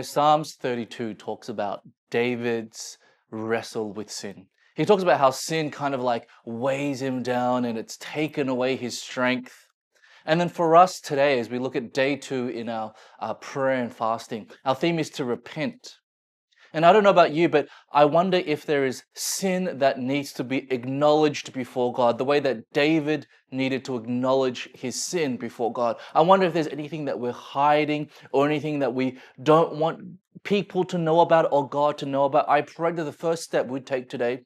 Psalms 32 talks about David's wrestle with sin. He talks about how sin kind of like weighs him down and it's taken away his strength. And then for us today, as we look at day 2 in our prayer and fasting, our theme is to repent. And I don't know about you, but I wonder if there is sin that needs to be acknowledged before God, the way that David needed to acknowledge his sin before God. I wonder if there's anything that we're hiding or anything that we don't want people to know about or God to know about. I pray that the first step we take today,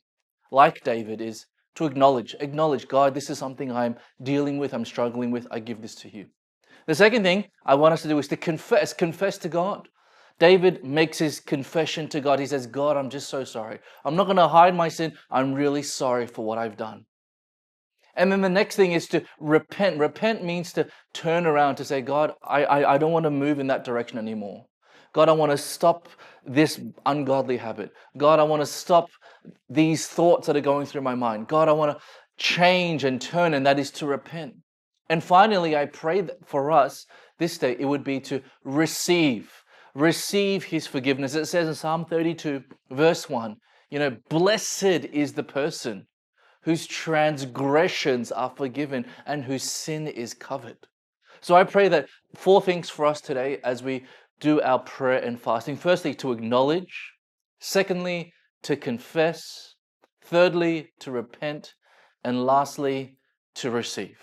like David, is to acknowledge, God, this is something I'm dealing with, I'm struggling with, I give this to you. The second thing I want us to do is to confess to God. David makes his confession to God. He says, God, I'm just so sorry. I'm not going to hide my sin. I'm really sorry for what I've done. And then the next thing is to repent. Repent means to turn around, to say, God, I don't want to move in that direction anymore. God, I want to stop this ungodly habit. God, I want to stop these thoughts that are going through my mind. God, I want to change and turn, and that is to repent. And finally, I pray that for us this day, it would be to receive his forgiveness. It says in Psalm 32, verse 1, blessed is the person whose transgressions are forgiven and whose sin is covered. So I pray that 4 things for us today as we do our prayer and fasting. Firstly, to acknowledge. Secondly, to confess. Thirdly, to repent. And lastly, to receive.